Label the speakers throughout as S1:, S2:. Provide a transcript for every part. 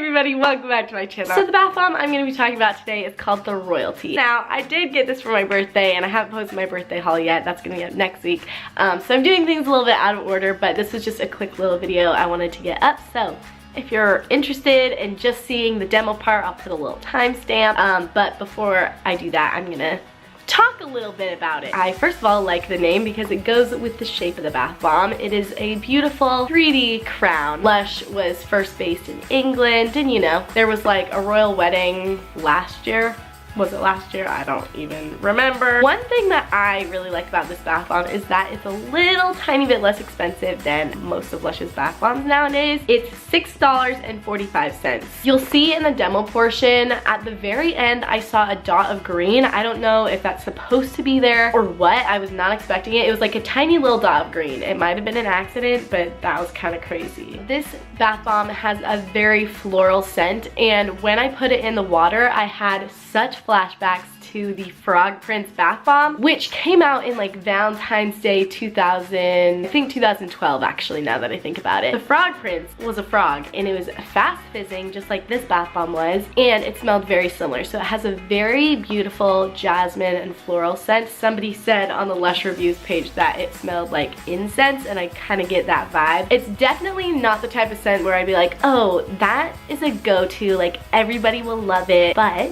S1: everybody, welcome back to my channel. So the bath bomb I'm going to be talking about today is called the Royalty. Now, I did get this for my birthday and I haven't posted my birthday haul yet. That's going to be up next week. So I'm doing things a little bit out of order, but this was just a quick little video I wanted to get up. So if you're interested in just seeing the demo part, I'll put a little timestamp. But before I do that, I'm going to talk a little bit about it. I first of all like the name because it goes with the shape of the bath bomb. It is a beautiful 3D crown. Lush was first based in England, and you know, there was like a royal wedding last year. Was it last year? I don't even remember. One thing that I really like about this bath bomb is that it's a little tiny bit less expensive than most of Lush's bath bombs nowadays. It's $6.45. You'll see in the demo portion, at the very end, I saw a dot of green. I don't know if that's supposed to be there or what. I was not expecting it. It was like a tiny little dot of green. It might have been an accident, but that was kind of crazy. This bath bomb has a very floral scent, and when I put it in the water, I had such flashbacks to the Frog Prince bath bomb, which came out in like Valentine's Day 2012 actually, now that I think about it. The Frog Prince was a frog and it was fast fizzing just like this bath bomb was, and it smelled very similar. So it has a very beautiful jasmine and floral scent. Somebody said on the Lush reviews page that it smelled like incense, and I kind of get that vibe. It's definitely not the type of scent where I'd be like, oh, that is a go-to, like everybody will love it, but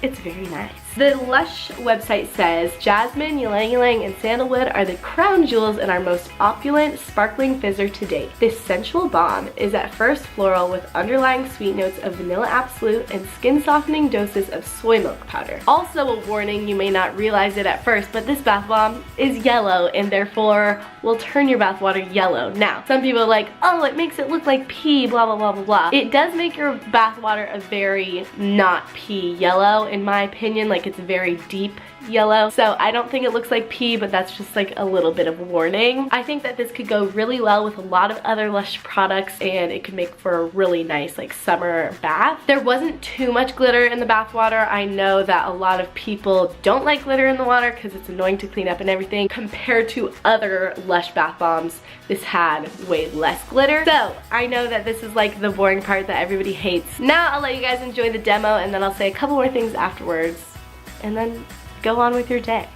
S1: it's very nice. The Lush website says, jasmine, ylang ylang, and sandalwood are the crown jewels in our most opulent, sparkling fizzer to date. This sensual bomb is at first floral with underlying sweet notes of vanilla absolute and skin-softening doses of soy milk powder. Also a warning, you may not realize it at first, but this bath bomb is yellow and therefore will turn your bath water yellow. Now, some people are like, oh, it makes it look like pee, blah, blah, blah, blah, blah. It does make your bath water a very not pee yellow, in my opinion. Like, it's very deep yellow, so I don't think it looks like pee, but that's just like a little bit of warning. I think that this could go really well with a lot of other Lush products, and it could make for a really nice like summer bath. There wasn't too much glitter in the bath water. I know that a lot of people don't like glitter in the water because it's annoying to clean up and everything. Compared to other Lush bath bombs, this had way less glitter. So I know that this is like the boring part that everybody hates. Now I'll let you guys enjoy the demo, and then I'll say a couple more things afterwards, and then go on with your day.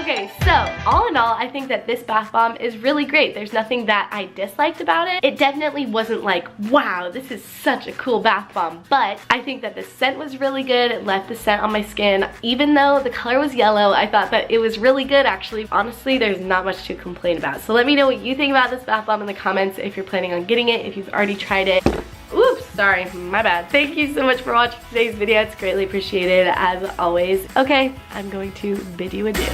S1: Okay, so all in all, I think that this bath bomb is really great. There's nothing that I disliked about it. It definitely wasn't like, wow, this is such a cool bath bomb, but I think that the scent was really good. It left the scent on my skin. Even though the color was yellow, I thought that it was really good actually. Honestly, there's not much to complain about. So let me know what you think about this bath bomb in the comments if you're planning on getting it, if you've already tried it. Oops, sorry, my bad. Thank you so much for watching today's video. It's greatly appreciated as always. Okay, I'm going to bid you adieu.